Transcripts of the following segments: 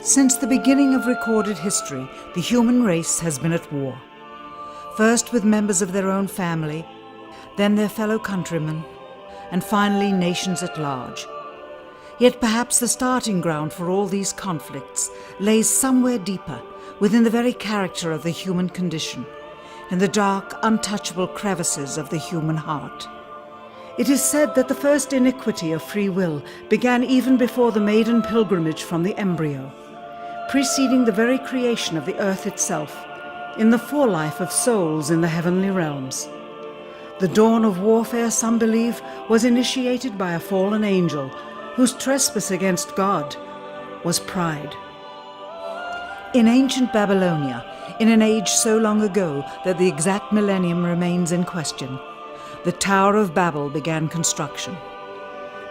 Since the beginning of recorded history, the human race has been at war. First with members of their own family, then their fellow countrymen, and finally nations at large. Yet perhaps the starting ground for all these conflicts lays somewhere deeper, within the very character of the human condition, in the dark, untouchable crevices of the human heart. It is said that the first iniquity of free will began even before the maiden pilgrimage from the embryo, preceding the very creation of the earth itself, in the forelife of souls in the heavenly realms. The dawn of warfare, some believe, was initiated by a fallen angel whose trespass against God was pride. In ancient Babylonia, in an age so long ago that the exact millennium remains in question, the Tower of Babel began construction.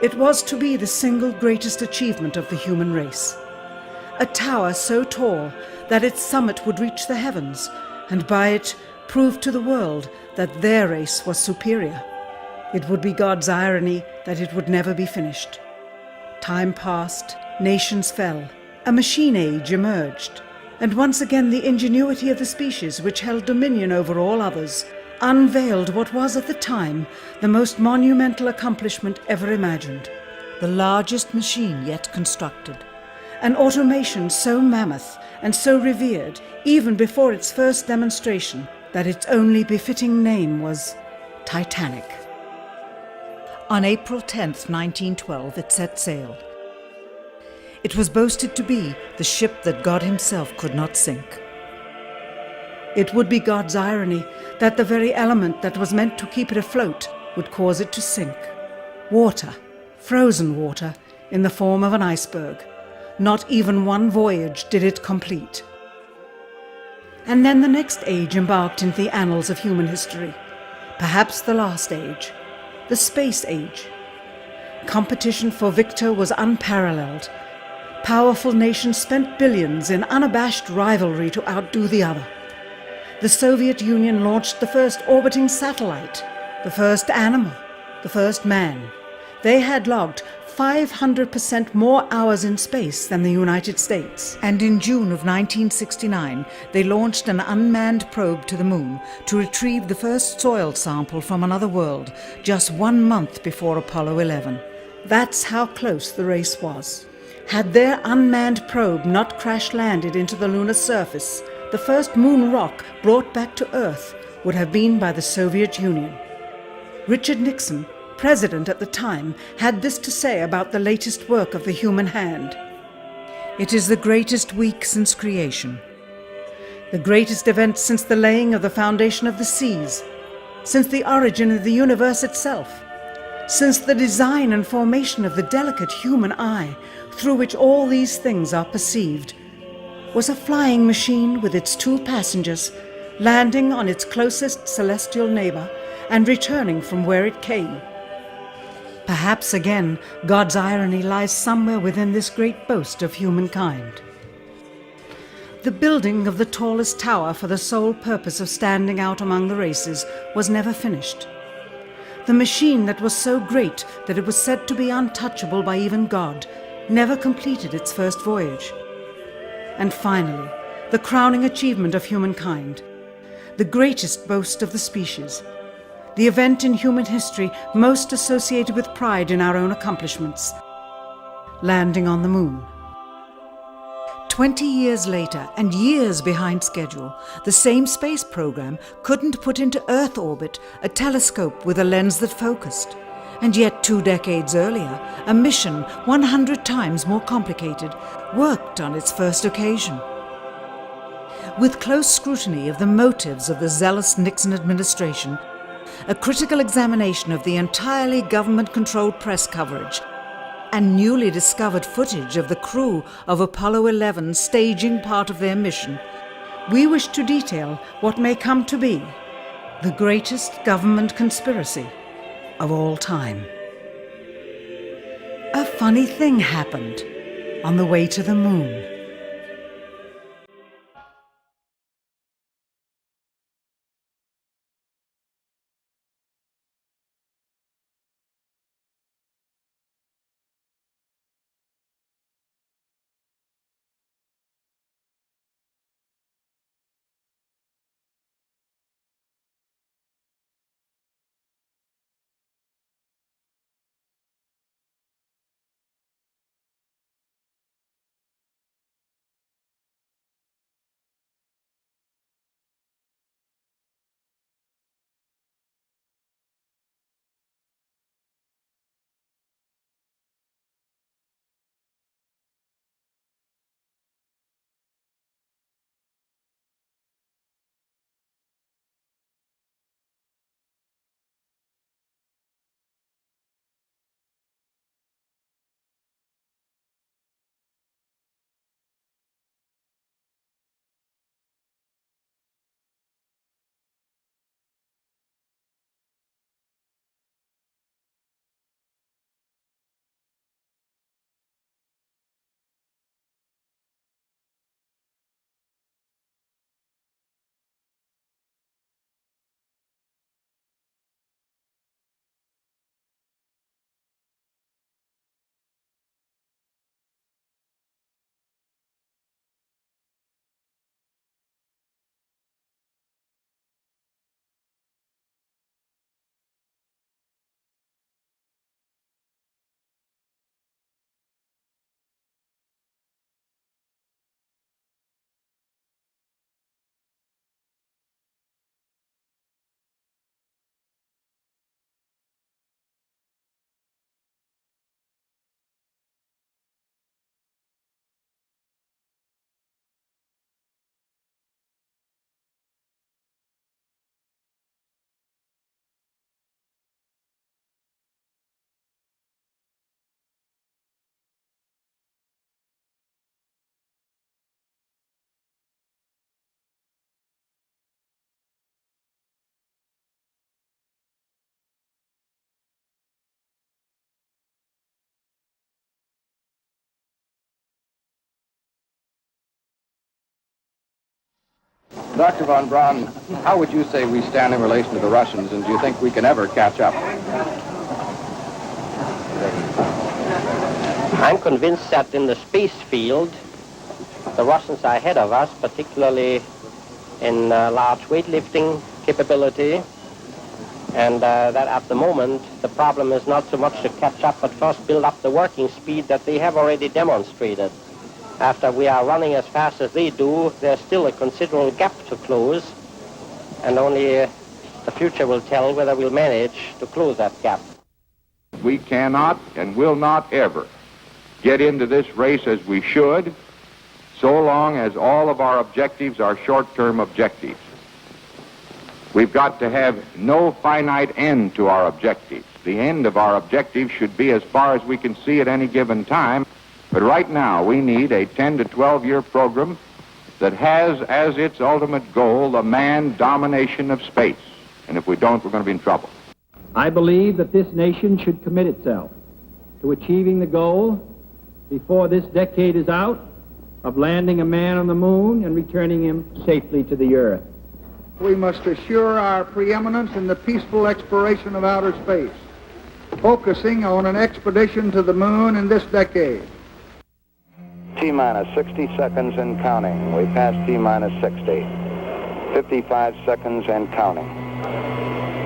It was to be the single greatest achievement of the human race. A tower so tall that its summit would reach the heavens, and by it prove to the world that their race was superior. It would be God's irony that it would never be finished. Time passed, nations fell, a machine age emerged, and once again the ingenuity of the species which held dominion over all others unveiled what was at the time the most monumental accomplishment ever imagined, the largest machine yet constructed. An automation so mammoth and so revered, even before its first demonstration, that its only befitting name was Titanic. On April 10th, 1912, it set sail. It was boasted to be the ship that God himself could not sink. It would be God's irony that the very element that was meant to keep it afloat would cause it to sink. Water, frozen water, in the form of an iceberg. Not even one voyage did it complete. And then the next age embarked into the annals of human history, perhaps the last age, the space age. Competition for victor was unparalleled. Powerful nations spent billions in unabashed rivalry to outdo the other. The Soviet Union launched the first orbiting satellite, the first animal, the first man. They had logged 500% more hours in space than the United States. And in June of 1969, they launched an unmanned probe to the moon to retrieve the first soil sample from another world, just 1 month before Apollo 11. That's how close the race was. Had their unmanned probe not crash-landed into the lunar surface, the first moon rock brought back to Earth would have been by the Soviet Union. Richard Nixon, president at the time, had this to say about the latest work of the human hand. It is the greatest week since creation, the greatest event since the laying of the foundation of the seas, since the origin of the universe itself, since the design and formation of the delicate human eye through which all these things are perceived, was a flying machine with its 2 passengers landing on its closest celestial neighbor and returning from where it came. Perhaps again, God's irony lies somewhere within this great boast of humankind. The building of the tallest tower for the sole purpose of standing out among the races was never finished. The machine that was so great that it was said to be untouchable by even God never completed its first voyage. And finally, the crowning achievement of humankind, the greatest boast of the species, the event in human history most associated with pride in our own accomplishments, landing on the moon. 20 years later, and years behind schedule, the same space program couldn't put into Earth orbit a telescope with a lens that focused. And yet 2 decades earlier, a mission 100 times more complicated worked on its first occasion. With close scrutiny of the motives of the zealous Nixon administration, a critical examination of the entirely government-controlled press coverage, and newly discovered footage of the crew of Apollo 11 staging part of their mission, we wish to detail what may come to be the greatest government conspiracy of all time. A funny thing happened on the way to the moon. Dr. von Braun, how would you say we stand in relation to the Russians, and do you think we can ever catch up? I'm convinced that in the space field, the Russians are ahead of us, particularly in large weightlifting capability, and that at the moment the problem is not so much to catch up, but first build up the working speed that they have already demonstrated. After we are running as fast as they do, there's still a considerable gap to close, and only the future will tell whether we'll manage to close that gap. We cannot and will not ever get into this race as we should, so long as all of our objectives are short-term objectives. We've got to have no finite end to our objectives. The end of our objectives should be as far as we can see at any given time. But right now, we need a 10 to 12-year program that has as its ultimate goal the manned domination of space. And if we don't, we're going to be in trouble. I believe that this nation should commit itself to achieving the goal before this decade is out of landing a man on the moon and returning him safely to the earth. We must assure our preeminence in the peaceful exploration of outer space, focusing on an expedition to the moon in this decade. T-minus 60 seconds and counting. We passed T-minus 60. 55 seconds and counting.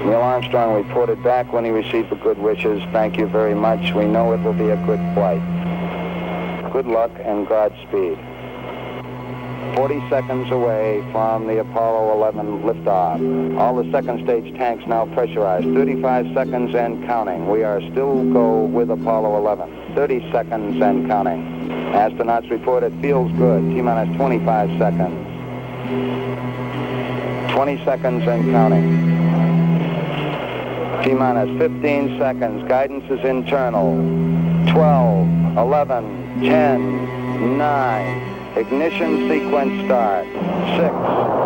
Neil Armstrong reported back when he received the good wishes. Thank you very much. We know it will be a good flight. Good luck and Godspeed. 40 seconds away from the Apollo 11 liftoff. All the second stage tanks now pressurized. 35 seconds and counting. We are still go with Apollo 11. 30 seconds and counting. Astronauts report it feels good. T-minus 25 seconds. 20 seconds and counting. T-minus 15 seconds. Guidance is internal. 12, 11, 10, 9. Ignition sequence start. 6.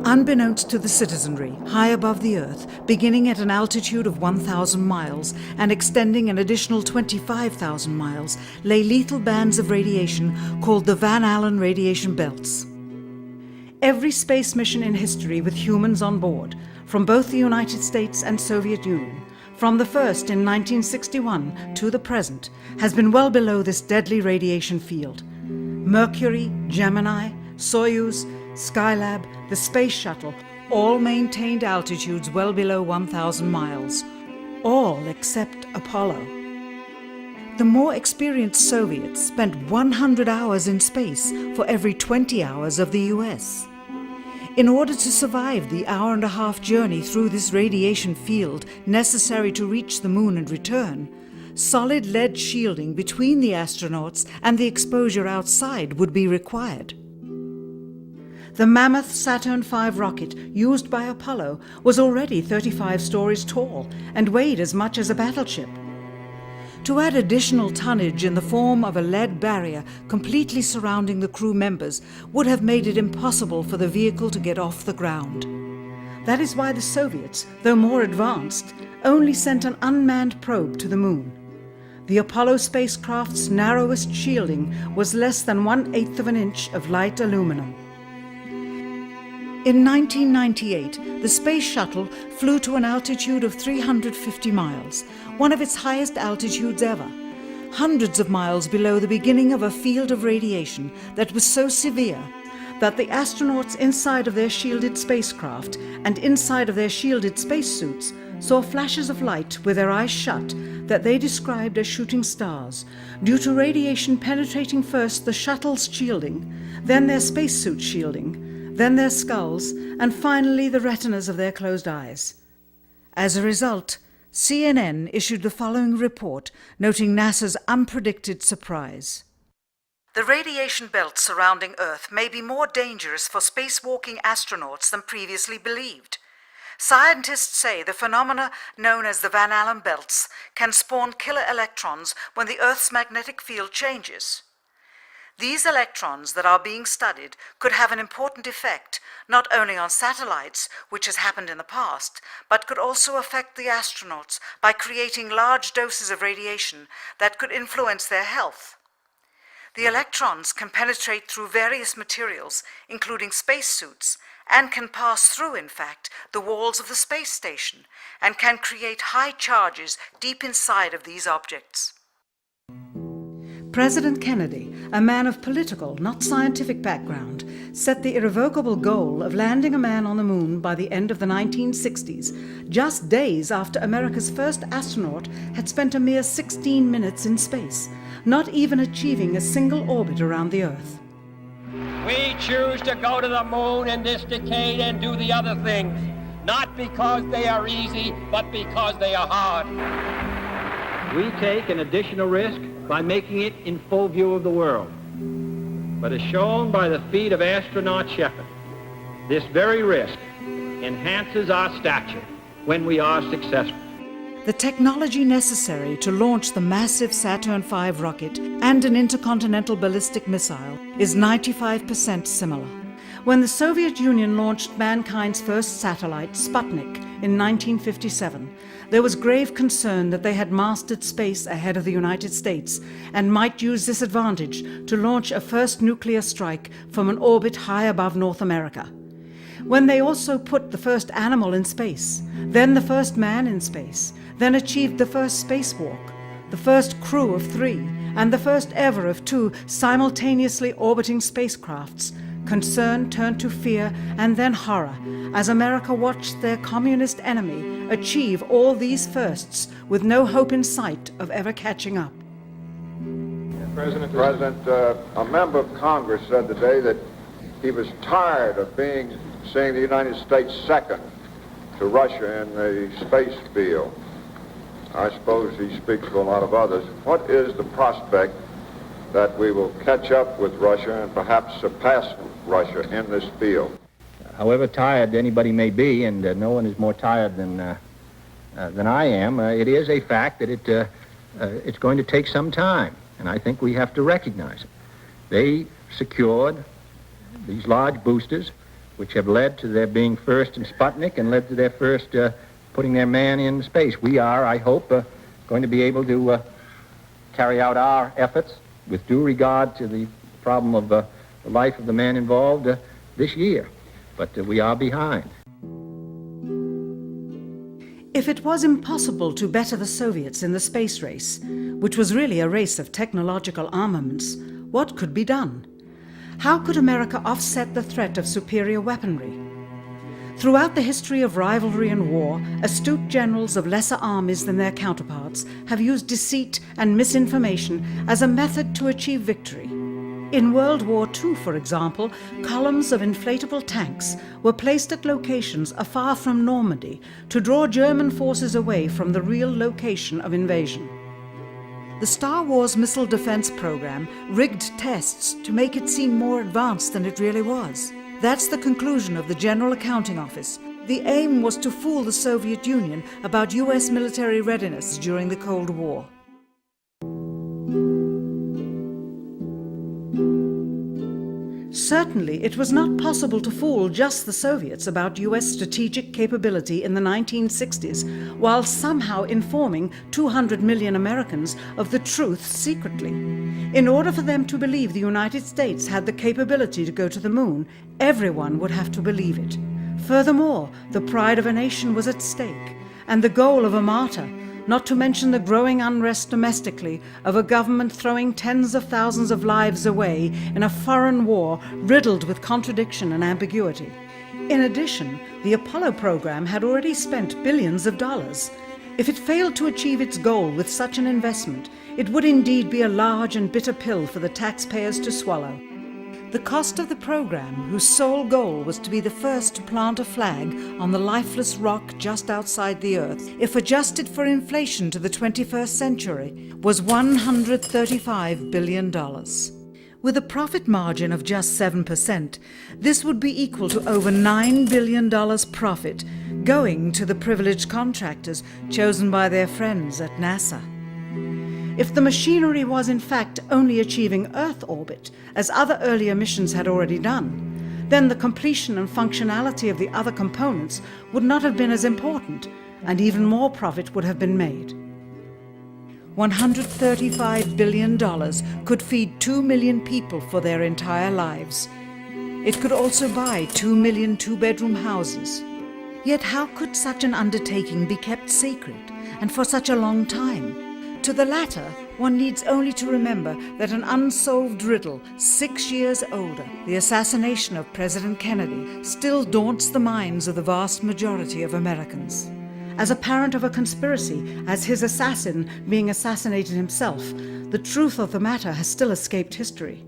Unbeknownst to the citizenry, high above the Earth, beginning at an altitude of 1,000 miles and extending an additional 25,000 miles, lay lethal bands of radiation called the Van Allen radiation belts. Every space mission in history with humans on board, from both the United States and Soviet Union, from the first in 1961 to the present, has been well below this deadly radiation field. Mercury, Gemini, Soyuz, Skylab, the Space Shuttle, all maintained altitudes well below 1,000 miles. All except Apollo. The more experienced Soviets spent 100 hours in space for every 20 hours of the US. In order to survive the hour-and-a-half journey through this radiation field necessary to reach the moon and return, solid lead shielding between the astronauts and the exposure outside would be required. The mammoth Saturn V rocket used by Apollo was already 35 stories tall and weighed as much as a battleship. To add additional tonnage in the form of a lead barrier completely surrounding the crew members would have made it impossible for the vehicle to get off the ground. That is why the Soviets, though more advanced, only sent an unmanned probe to the moon. The Apollo spacecraft's narrowest shielding was less than 1/8 of an inch of light aluminum. In 1998, the Space Shuttle flew to an altitude of 350 miles, one of its highest altitudes ever, hundreds of miles below the beginning of a field of radiation that was so severe that the astronauts inside of their shielded spacecraft and inside of their shielded spacesuits saw flashes of light with their eyes shut that they described as shooting stars, due to radiation penetrating first the shuttle's shielding, then their spacesuit shielding, then their skulls, and finally the retinas of their closed eyes. As a result, CNN issued the following report noting NASA's unpredicted surprise. The radiation belt surrounding Earth may be more dangerous for spacewalking astronauts than previously believed. Scientists say the phenomena known as the Van Allen belts can spawn killer electrons when the Earth's magnetic field changes. These electrons that are being studied could have an important effect, not only on satellites, which has happened in the past, but could also affect the astronauts by creating large doses of radiation that could influence their health. The electrons can penetrate through various materials, including spacesuits, and can pass through, in fact, the walls of the space station, and can create high charges deep inside of these objects. President Kennedy, a man of political, not scientific background, set the irrevocable goal of landing a man on the moon by the end of the 1960s, just days after America's first astronaut had spent a mere 16 minutes in space, not even achieving a single orbit around the Earth. We choose to go to the moon in this decade and do the other things, not because they are easy, but because they are hard. We take an additional risk by making it in full view of the world. But as shown by the feat of astronaut Shepard, this very risk enhances our stature when we are successful. The technology necessary to launch the massive Saturn V rocket and an intercontinental ballistic missile is 95% similar. When the Soviet Union launched mankind's first satellite, Sputnik, in 1957, there was grave concern that they had mastered space ahead of the United States and might use this advantage to launch a first nuclear strike from an orbit high above North America. When they also put the first animal in space, then the first man in space, then achieved the first spacewalk, the first crew of 3, and the first ever of 2 simultaneously orbiting spacecrafts, concern turned to fear and then horror as America watched their communist enemy achieve all these firsts with no hope in sight of ever catching up. President, a member of Congress said today that he was tired of seeing the United States second to Russia in the space field. I suppose he speaks for a lot of others. What is the prospect that we will catch up with Russia and perhaps surpass Russia in this field? However tired anybody may be, and no one is more tired than I am, it is a fact that it's going to take some time, and I think we have to recognize it. They secured these large boosters, which have led to their being first in Sputnik and led to their first putting their man in space. We are, I hope, going to be able to carry out our efforts with due regard to the problem of the life of the man involved this year. But we are behind. If it was impossible to better the Soviets in the space race, which was really a race of technological armaments, what could be done? How could America offset the threat of superior weaponry? Throughout the history of rivalry and war, astute generals of lesser armies than their counterparts have used deceit and misinformation as a method to achieve victory. In World War II, for example, columns of inflatable tanks were placed at locations afar from Normandy to draw German forces away from the real location of invasion. The Star Wars missile defense program rigged tests to make it seem more advanced than it really was. That's the conclusion of the General Accounting Office. The aim was to fool the Soviet Union about US military readiness during the Cold War. Certainly, it was not possible to fool just the Soviets about US strategic capability in the 1960s, while somehow informing 200 million Americans of the truth secretly. In order for them to believe the United States had the capability to go to the moon, everyone would have to believe it. Furthermore, the pride of a nation was at stake, and the goal of a martyr, not to mention the growing unrest domestically of a government throwing tens of thousands of lives away in a foreign war riddled with contradiction and ambiguity. In addition, the Apollo program had already spent billions of dollars. If it failed to achieve its goal with such an investment, it would indeed be a large and bitter pill for the taxpayers to swallow. The cost of the program, whose sole goal was to be the first to plant a flag on the lifeless rock just outside the Earth, if adjusted for inflation to the 21st century, was $135 billion. With a profit margin of just 7%, this would be equal to over $9 billion profit going to the privileged contractors chosen by their friends at NASA. If the machinery was in fact only achieving Earth orbit, as other earlier missions had already done, then the completion and functionality of the other components would not have been as important, and even more profit would have been made. $135 billion could feed 2 million people for their entire lives. It could also buy 2 million two-bedroom houses. Yet how could such an undertaking be kept secret, and for such a long time? To the latter, one needs only to remember that an unsolved riddle 6 years older, the assassination of President Kennedy, still daunts the minds of the vast majority of Americans. As a parent of a conspiracy, as his assassin being assassinated himself, the truth of the matter has still escaped history.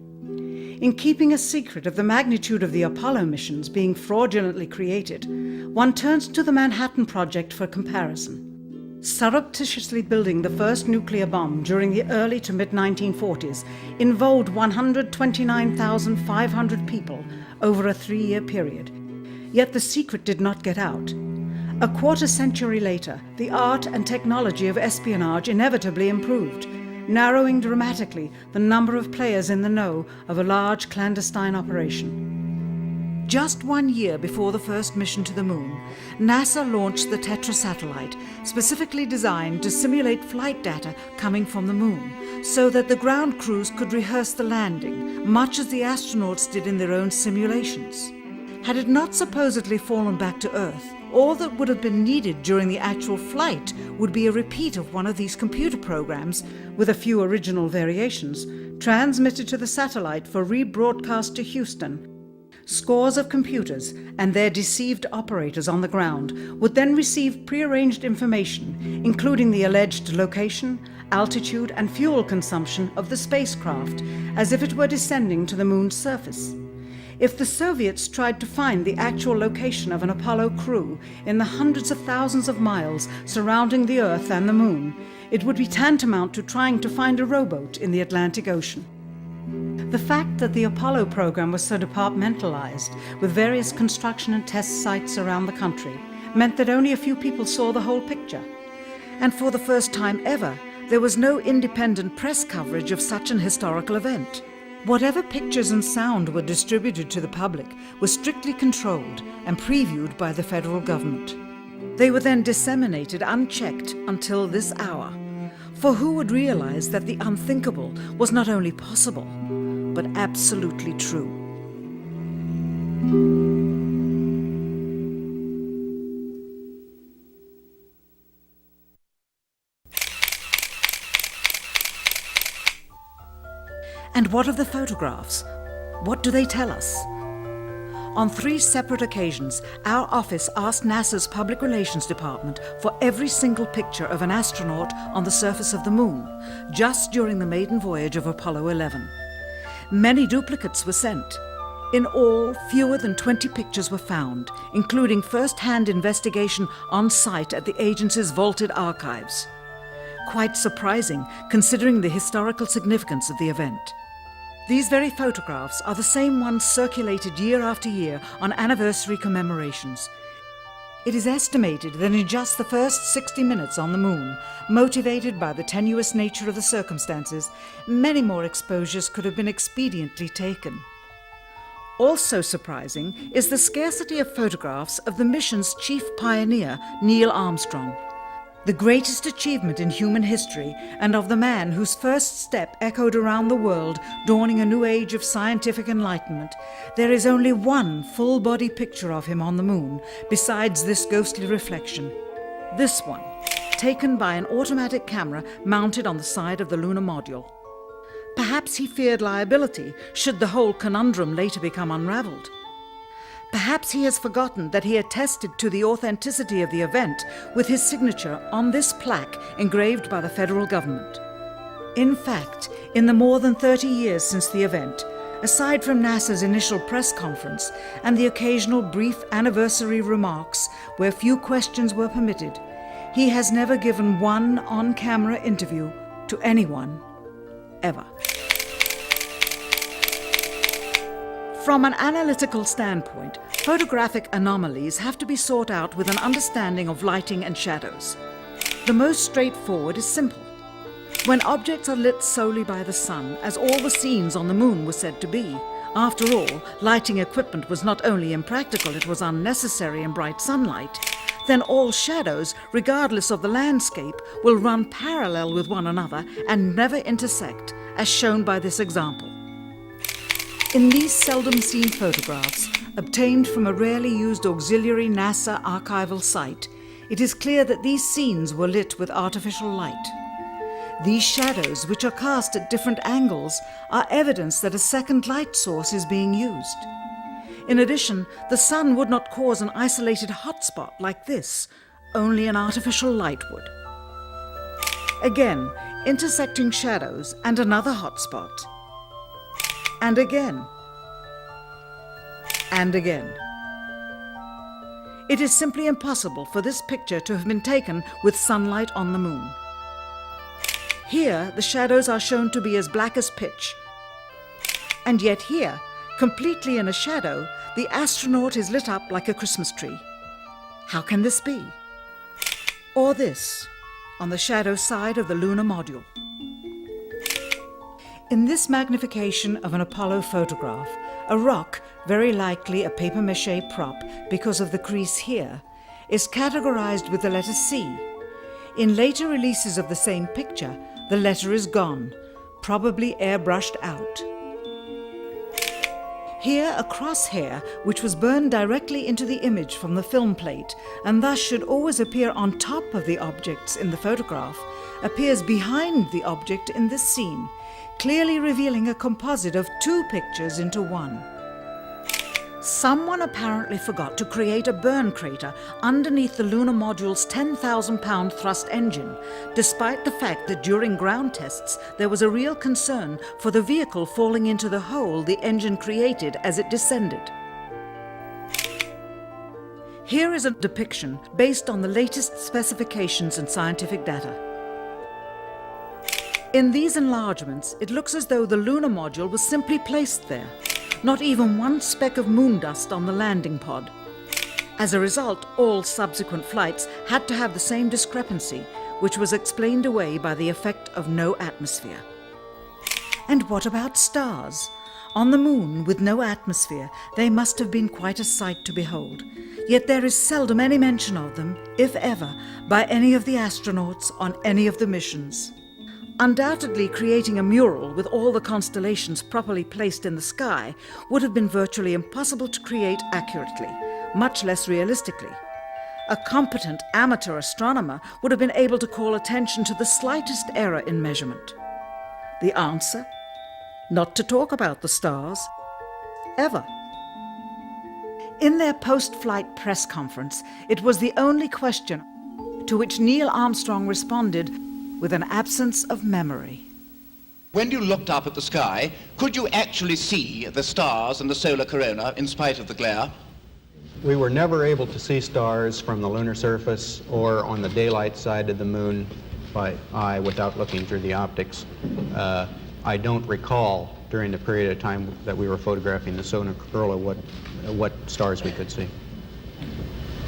In keeping a secret of the magnitude of the Apollo missions being fraudulently created, one turns to the Manhattan Project for comparison. Surreptitiously building the first nuclear bomb during the early to mid-1940s involved 129,500 people over a 3-year period. Yet the secret did not get out. A quarter century later, the art and technology of espionage inevitably improved, narrowing dramatically the number of players in the know of a large clandestine operation. Just 1 year before the first mission to the moon, NASA launched the Tetra satellite, specifically designed to simulate flight data coming from the moon, so that the ground crews could rehearse the landing, much as the astronauts did in their own simulations. Had it not supposedly fallen back to Earth, all that would have been needed during the actual flight would be a repeat of one of these computer programs, with a few original variations, transmitted to the satellite for rebroadcast to Houston. Scores of computers and their deceived operators on the ground would then receive prearranged information, including the alleged location, altitude, and fuel consumption of the spacecraft, as if it were descending to the moon's surface. If the Soviets tried to find the actual location of an Apollo crew in the hundreds of thousands of miles surrounding the Earth and the moon, it would be tantamount to trying to find a rowboat in the Atlantic Ocean. The fact that the Apollo program was so departmentalized, with various construction and test sites around the country, meant that only a few people saw the whole picture. And for the first time ever, there was no independent press coverage of such an historical event. Whatever pictures and sound were distributed to the public were strictly controlled and previewed by the federal government. They were then disseminated unchecked until this hour. For who would realize that the unthinkable was not only possible, but absolutely true? And what of the photographs? What do they tell us? On 3 separate occasions, our office asked NASA's Public Relations Department for every single picture of an astronaut on the surface of the moon, just during the maiden voyage of Apollo 11. Many duplicates were sent. In all, fewer than 20 pictures were found, including first-hand investigation on site at the agency's vaulted archives. Quite surprising, considering the historical significance of the event. These very photographs are the same ones circulated year after year on anniversary commemorations. It is estimated that in just the first 60 minutes on the moon, motivated by the tenuous nature of the circumstances, many more exposures could have been expediently taken. Also surprising is the scarcity of photographs of the mission's chief pioneer, Neil Armstrong. The greatest achievement in human history, and of the man whose first step echoed around the world, dawning a new age of scientific enlightenment, there is only one full-body picture of him on the moon, besides this ghostly reflection. This one, taken by an automatic camera mounted on the side of the lunar module. Perhaps he feared liability should the whole conundrum later become unraveled. Perhaps he has forgotten that he attested to the authenticity of the event with his signature on this plaque engraved by the federal government. In fact, in the more than 30 years since the event, aside from NASA's initial press conference and the occasional brief anniversary remarks where few questions were permitted, he has never given one on-camera interview to anyone, ever. From an analytical standpoint, photographic anomalies have to be sought out with an understanding of lighting and shadows. The most straightforward is simple. When objects are lit solely by the sun, as all the scenes on the moon were said to be, after all, lighting equipment was not only impractical, it was unnecessary in bright sunlight, then all shadows, regardless of the landscape, will run parallel with one another and never intersect, as shown by this example. In these seldom-seen photographs, obtained from a rarely used auxiliary NASA archival site, it is clear that these scenes were lit with artificial light. These shadows, which are cast at different angles, are evidence that a second light source is being used. In addition, the sun would not cause an isolated hotspot like this, only an artificial light would. Again, intersecting shadows and another hotspot. And again. And again. It is simply impossible for this picture to have been taken with sunlight on the moon. Here, the shadows are shown to be as black as pitch. And yet here, completely in a shadow, the astronaut is lit up like a Christmas tree. How can this be? Or this, on the shadow side of the lunar module. In this magnification of an Apollo photograph, a rock, very likely a papier-mâché prop because of the crease here, is categorized with the letter C. In later releases of the same picture, the letter is gone, probably airbrushed out. Here, a crosshair, which was burned directly into the image from the film plate, and thus should always appear on top of the objects in the photograph, appears behind the object in this scene, clearly revealing a composite of two pictures into one. Someone apparently forgot to create a burn crater underneath the lunar module's 10,000-pound thrust engine, despite the fact that during ground tests there was a real concern for the vehicle falling into the hole the engine created as it descended. Here is a depiction based on the latest specifications and scientific data. In these enlargements, it looks as though the lunar module was simply placed there, not even one speck of moon dust on the landing pod. As a result, all subsequent flights had to have the same discrepancy, which was explained away by the effect of no atmosphere. And what about stars? On the moon, with no atmosphere, they must have been quite a sight to behold. Yet there is seldom any mention of them, if ever, by any of the astronauts on any of the missions. Undoubtedly, creating a mural with all the constellations properly placed in the sky would have been virtually impossible to create accurately, much less realistically. A competent amateur astronomer would have been able to call attention to the slightest error in measurement. The answer? Not to talk about the stars. Ever. In their post-flight press conference, it was the only question to which Neil Armstrong responded with an absence of memory. When you looked up at the sky, could you actually see the stars and the solar corona in spite of the glare? We were never able to see stars from the lunar surface or on the daylight side of the moon by eye without looking through the optics. I don't recall during the period of time that we were photographing the solar corona what stars we could see.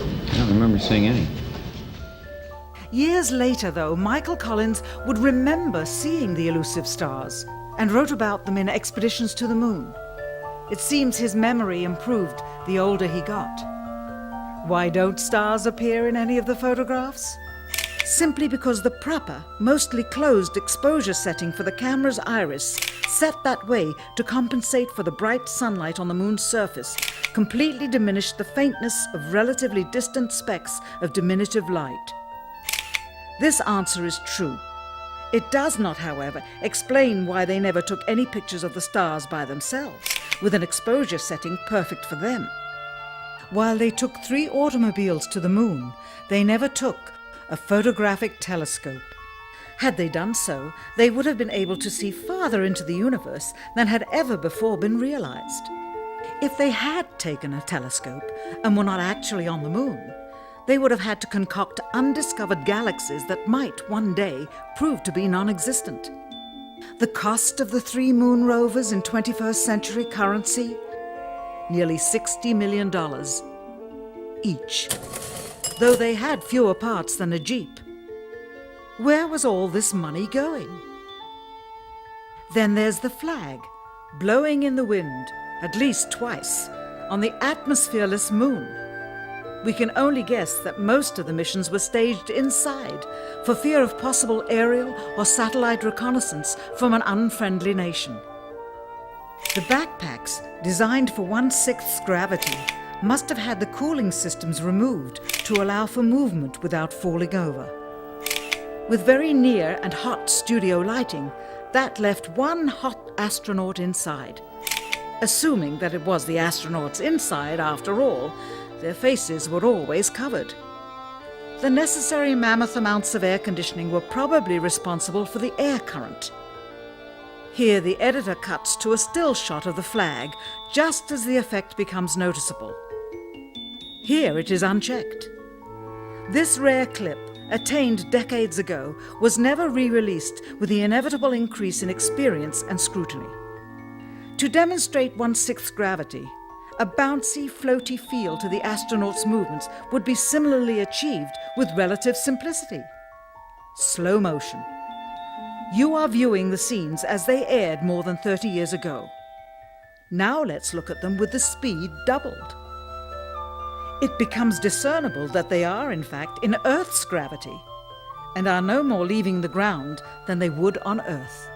I don't remember seeing any. Years later, though, Michael Collins would remember seeing the elusive stars and wrote about them in Expeditions to the Moon. It seems his memory improved the older he got. Why don't stars appear in any of the photographs? Simply because the proper, mostly closed exposure setting for the camera's iris, set that way to compensate for the bright sunlight on the moon's surface, completely diminished the faintness of relatively distant specks of diminutive light. This answer is true. It does not, however, explain why they never took any pictures of the stars by themselves, with an exposure setting perfect for them. While they took 3 automobiles to the moon, they never took a photographic telescope. Had they done so, they would have been able to see farther into the universe than had ever before been realized. If they had taken a telescope and were not actually on the moon, they would have had to concoct undiscovered galaxies that might one day prove to be non-existent. The cost of the 3 moon rovers in 21st century currency? Nearly $60 million each, though they had fewer parts than a Jeep. Where was all this money going? Then there's the flag, blowing in the wind, at least twice, on the atmosphereless moon. We can only guess that most of the missions were staged inside for fear of possible aerial or satellite reconnaissance from an unfriendly nation. The backpacks, designed for 1/6 gravity, must have had the cooling systems removed to allow for movement without falling over. With very near and hot studio lighting, that left one hot astronaut inside. Assuming that it was the astronauts inside, after all, their faces were always covered. The necessary mammoth amounts of air conditioning were probably responsible for the air current. Here the editor cuts to a still shot of the flag, just as the effect becomes noticeable. Here it is unchecked. This rare clip, attained decades ago, was never re-released with the inevitable increase in experience and scrutiny. To demonstrate 1/6 gravity, a bouncy, floaty feel to the astronauts' movements would be similarly achieved with relative simplicity. Slow motion. You are viewing the scenes as they aired more than 30 years ago. Now let's look at them with the speed doubled. It becomes discernible that they are, in fact, in Earth's gravity, and are no more leaving the ground than they would on Earth.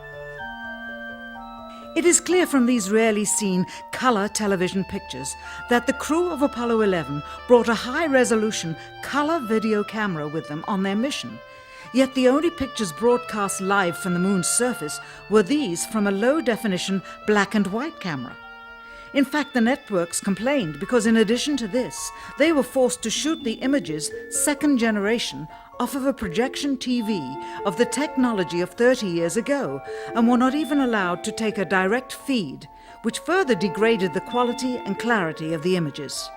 It is clear from these rarely seen color television pictures that the crew of Apollo 11 brought a high-resolution color video camera with them on their mission, yet the only pictures broadcast live from the moon's surface were these from a low-definition black and white camera. In fact, the networks complained because in addition to this, they were forced to shoot the images, second generation, off of a projection TV of the technology of 30 years ago, and were not even allowed to take a direct feed, which further degraded the quality and clarity of the images.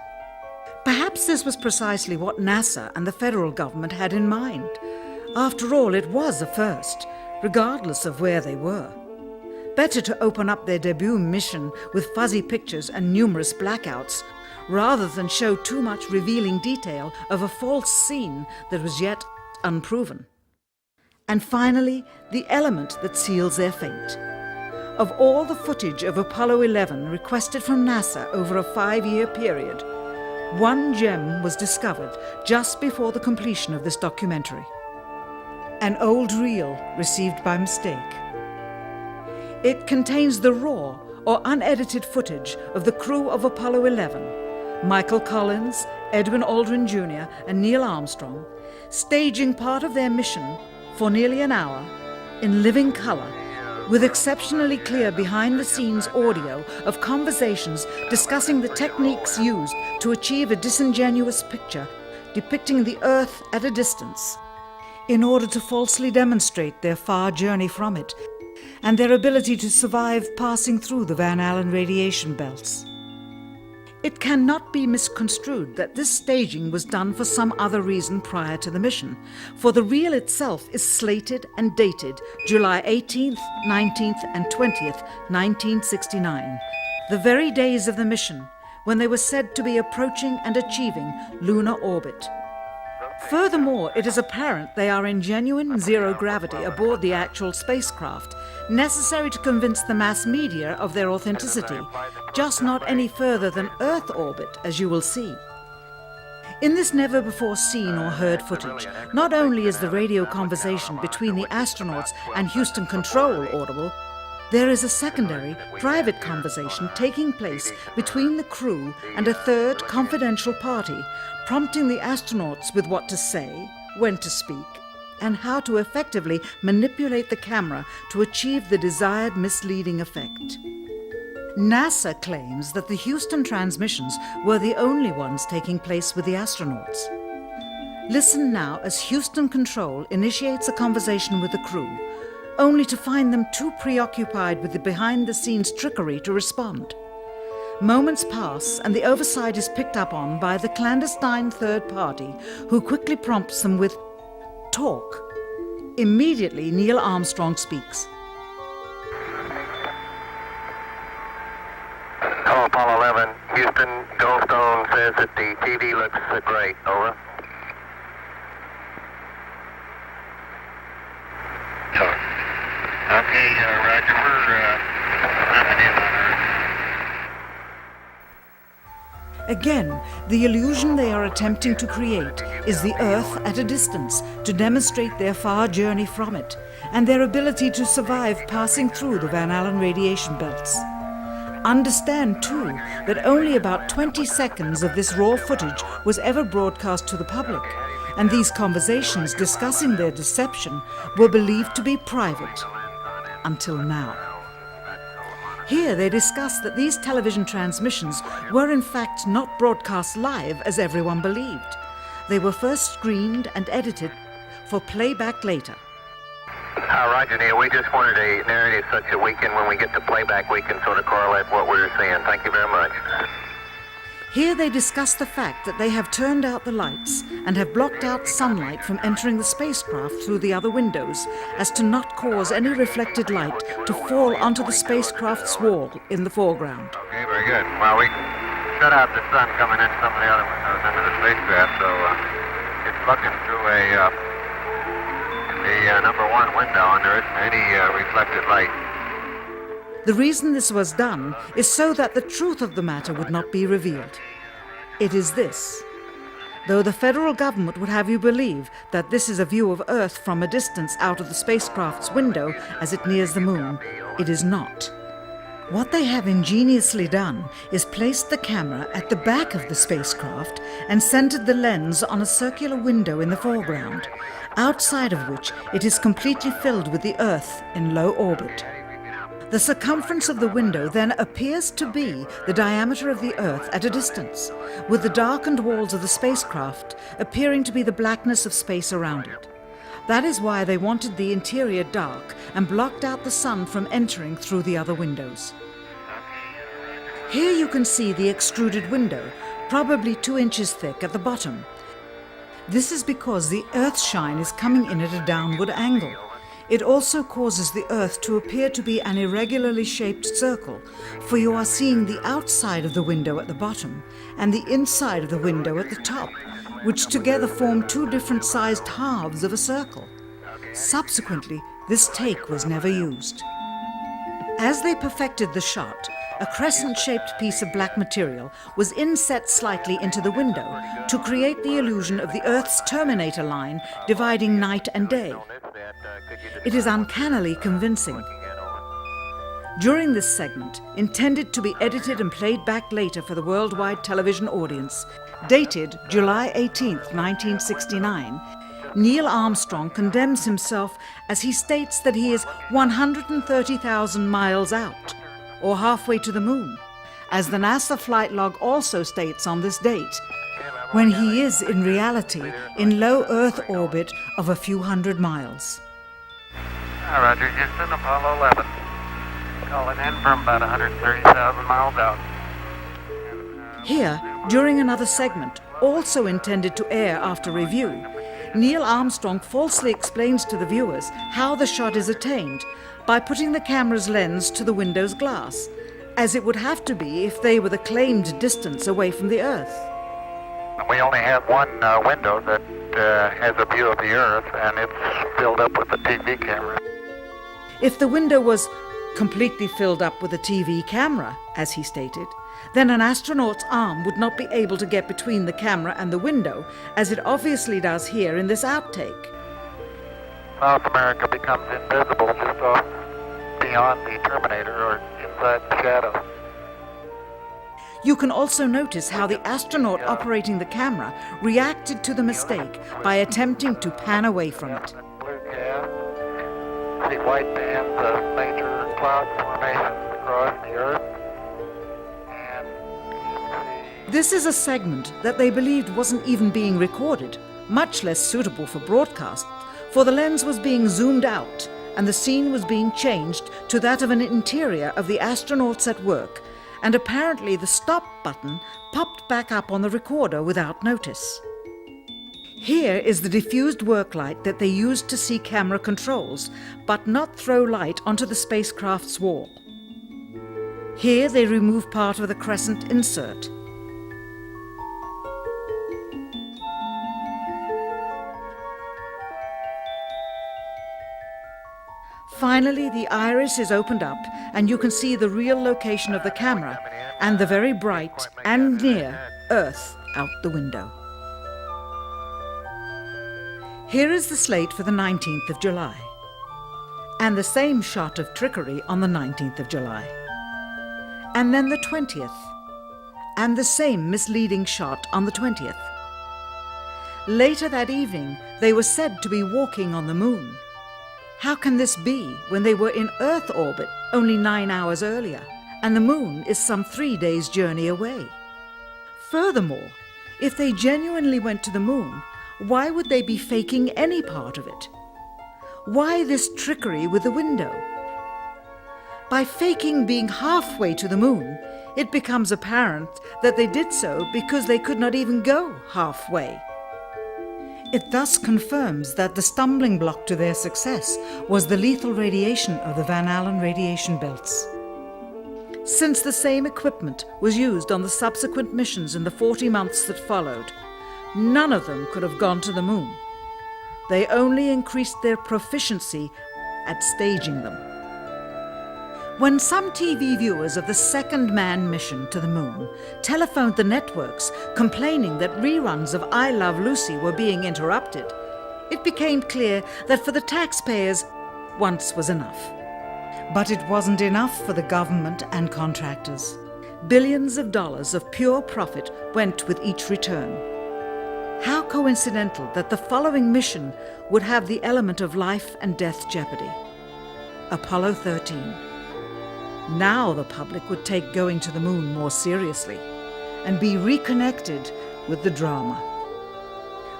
Perhaps this was precisely what NASA and the federal government had in mind. After all, it was a first, regardless of where they were. Better to open up their debut mission with fuzzy pictures and numerous blackouts, rather than show too much revealing detail of a false scene that was yet unproven. And finally, the element that seals their fate. Of all the footage of Apollo 11 requested from NASA over a 5-year period, one gem was discovered just before the completion of this documentary. An old reel received by mistake. It contains the raw or unedited footage of the crew of Apollo 11, Michael Collins, Edwin Aldrin Jr., and Neil Armstrong, staging part of their mission for nearly an hour in living color, with exceptionally clear behind-the-scenes audio of conversations discussing the techniques used to achieve a disingenuous picture depicting the Earth at a distance, in order to falsely demonstrate their far journey from it and their ability to survive passing through the Van Allen radiation belts. It cannot be misconstrued that this staging was done for some other reason prior to the mission, for the reel itself is slated and dated July 18th, 19th, and 20th, 1969, the very days of the mission when they were said to be approaching and achieving lunar orbit. Furthermore, it is apparent they are in genuine zero gravity aboard the actual spacecraft, necessary to convince the mass media of their authenticity, just not any further than Earth orbit, as you will see. In this never-before-seen or heard footage, not only is the radio conversation between the astronauts and Houston Control audible, there is a secondary, private conversation taking place between the crew and a third confidential party, prompting the astronauts with what to say, when to speak, and how to effectively manipulate the camera to achieve the desired misleading effect. NASA claims that the Houston transmissions were the only ones taking place with the astronauts. Listen now as Houston Control initiates a conversation with the crew, only to find them too preoccupied with the behind-the-scenes trickery to respond. Moments pass and the oversight is picked up on by the clandestine third party, who quickly prompts them with talk. Immediately, Neil Armstrong speaks. Hello, Apollo 11. Houston, Goldstone says that the TV looks great. Over. Okay, Roger. We're mapping in on Earth. Again, the illusion they are attempting to create is the Earth at a distance to demonstrate their far journey from it and their ability to survive passing through the Van Allen radiation belts. Understand, too, that only about 20 seconds of this raw footage was ever broadcast to the public, and these conversations discussing their deception were believed to be private. Until now. Here they discuss that these television transmissions were in fact not broadcast live as everyone believed. They were first screened and edited for playback later. Roger, Neil. We just wanted a narrative such that we can, when we get to playback, we can sort of correlate what we're seeing. Thank you very much. Here they discuss the fact that they have turned out the lights and have blocked out sunlight from entering the spacecraft through the other windows, as to not cause any reflected light to fall onto the spacecraft's wall in the foreground. Okay, very good. Well, we shut out the sun coming in some of the other windows into the spacecraft, so it's looking through the number one window, and there isn't any reflected light. The reason this was done is so that the truth of the matter would not be revealed. It is this. Though the federal government would have you believe that this is a view of Earth from a distance out of the spacecraft's window as it nears the moon, it is not. What they have ingeniously done is placed the camera at the back of the spacecraft and centered the lens on a circular window in the foreground, outside of which it is completely filled with the Earth in low orbit. The circumference of the window then appears to be the diameter of the Earth at a distance, with the darkened walls of the spacecraft appearing to be the blackness of space around it. That is why they wanted the interior dark and blocked out the sun from entering through the other windows. Here you can see the extruded window, probably 2 inches thick at the bottom. This is because the Earth's shine is coming in at a downward angle. It also causes the Earth to appear to be an irregularly shaped circle, for you are seeing the outside of the window at the bottom and the inside of the window at the top, which together form 2 different sized halves of a circle. Subsequently, this take was never used. As they perfected the shot, a crescent-shaped piece of black material was inset slightly into the window to create the illusion of the Earth's terminator line dividing night and day. It is uncannily convincing. During this segment, intended to be edited and played back later for the worldwide television audience, dated July 18th, 1969, Neil Armstrong condemns himself as he states that he is 130,000 miles out, or halfway to the moon, as the NASA flight log also states on this date, when he is in reality in low Earth orbit of a few hundred miles. Roger, Houston, Apollo 11. Calling in from about 130,000 miles out. Here, during another segment, also intended to air after review, Neil Armstrong falsely explains to the viewers how the shot is attained by putting the camera's lens to the window's glass, as it would have to be if they were the claimed distance away from the Earth. We only have one window that has a view of the Earth, and it's filled up with a TV camera. If the window was completely filled up with a TV camera, as he stated, then an astronaut's arm would not be able to get between the camera and the window, as it obviously does here in this outtake. South America becomes invisible just off beyond the Terminator or inside the shadow. You can also notice how the astronaut operating the camera reacted to the mistake by attempting to pan away from it. Blue cast, see white bands of major cloud formations across the Earth. This is a segment that they believed wasn't even being recorded, much less suitable for broadcast, for the lens was being zoomed out and the scene was being changed to that of an interior of the astronauts at work, and apparently the stop button popped back up on the recorder without notice. Here is the diffused work light that they used to see camera controls, but not throw light onto the spacecraft's wall. Here they remove part of the crescent insert. Finally, the iris is opened up and you can see the real location of the camera and the very bright and near Earth out the window. Here is the slate for the 19th of July, and the same shot of trickery on the 19th of July, and then the 20th, and the same misleading shot on the 20th. Later that evening, they were said to be walking on the moon. How can this be when they were in Earth orbit only 9 hours earlier, and the moon is some 3 days' journey away? Furthermore, if they genuinely went to the moon, why would they be faking any part of it? Why this trickery with the window? By faking being halfway to the moon, it becomes apparent that they did so because they could not even go halfway. It thus confirms that the stumbling block to their success was the lethal radiation of the Van Allen radiation belts. Since the same equipment was used on the subsequent missions in the 40 months that followed, none of them could have gone to the moon. They only increased their proficiency at staging them. When some TV viewers of the second manned mission to the moon telephoned the networks complaining that reruns of I Love Lucy were being interrupted, it became clear that for the taxpayers, once was enough. But it wasn't enough for the government and contractors. Billions of dollars of pure profit went with each return. How coincidental that the following mission would have the element of life and death jeopardy. Apollo 13. Now the public would take going to the moon more seriously and be reconnected with the drama.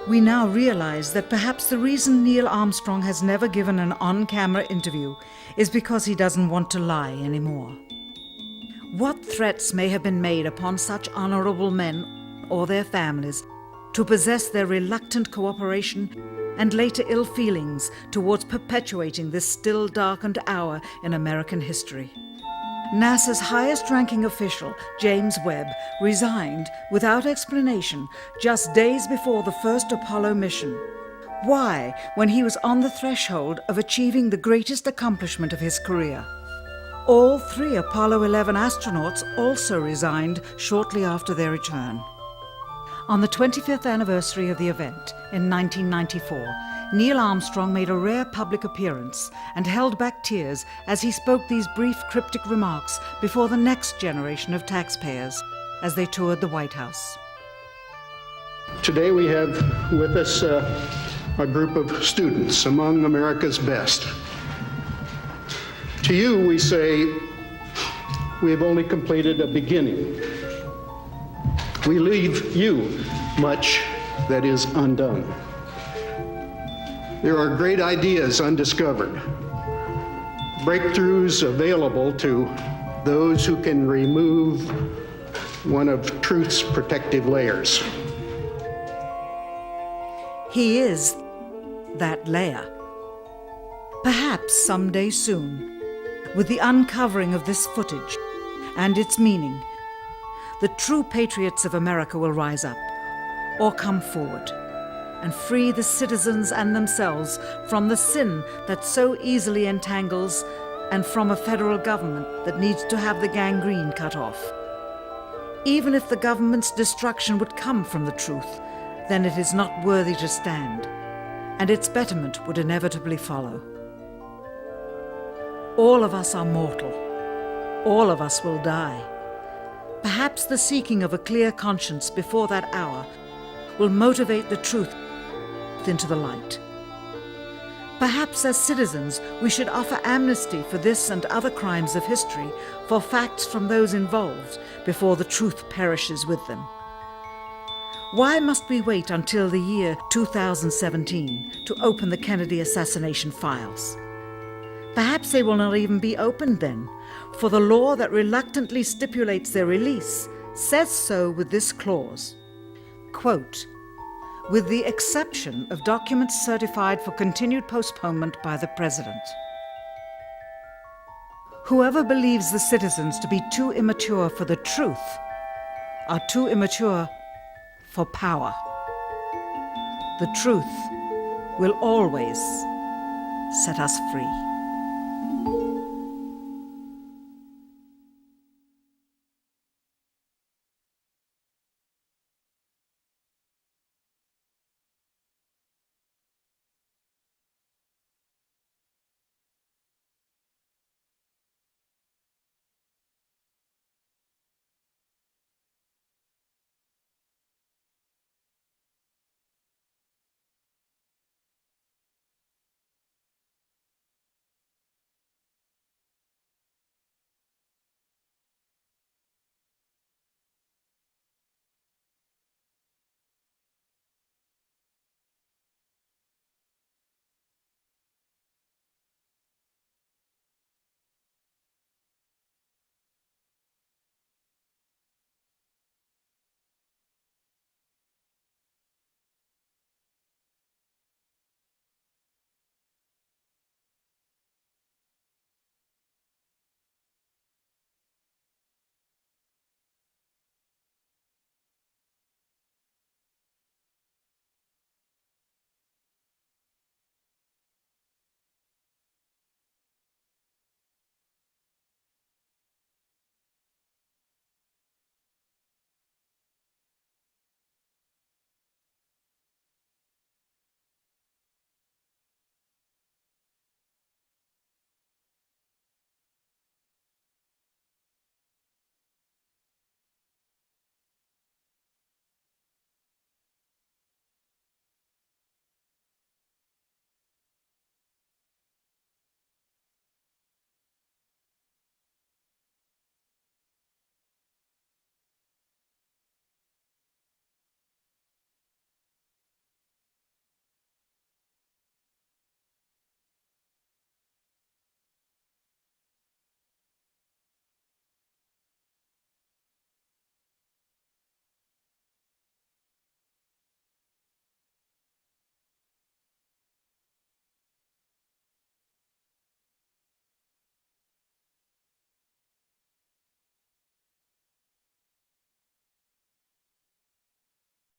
We now realize that perhaps the reason Neil Armstrong has never given an on-camera interview is because he doesn't want to lie anymore. What threats may have been made upon such honorable men or their families to possess their reluctant cooperation and later ill feelings towards perpetuating this still darkened hour in American history? NASA's highest-ranking official, James Webb, resigned without explanation just days before the first Apollo mission. Why, when he was on the threshold of achieving the greatest accomplishment of his career? All 3 Apollo 11 astronauts also resigned shortly after their return. On the 25th anniversary of the event in 1994, Neil Armstrong made a rare public appearance and held back tears as he spoke these brief cryptic remarks before the next generation of taxpayers as they toured the White House. Today we have with us a group of students among America's best. To you we say, we have only completed a beginning. We leave you much that is undone. There are great ideas undiscovered, breakthroughs available to those who can remove one of truth's protective layers. He is that layer. Perhaps someday soon, with the uncovering of this footage and its meaning, the true patriots of America will rise up or come forward and free the citizens and themselves from the sin that so easily entangles and from a federal government that needs to have the gangrene cut off. Even if the government's destruction would come from the truth, then it is not worthy to stand, and its betterment would inevitably follow. All of us are mortal. All of us will die. Perhaps the seeking of a clear conscience before that hour will motivate the truth into the light. Perhaps as citizens we should offer amnesty for this and other crimes of history, for facts from those involved, before the truth perishes with them. Why must we wait until the year 2017 to open the Kennedy assassination files? Perhaps they will not even be opened then, for the law that reluctantly stipulates their release says so with this clause, quote, with the exception of documents certified for continued postponement by the President. Whoever believes the citizens to be too immature for the truth are too immature for power. The truth will always set us free.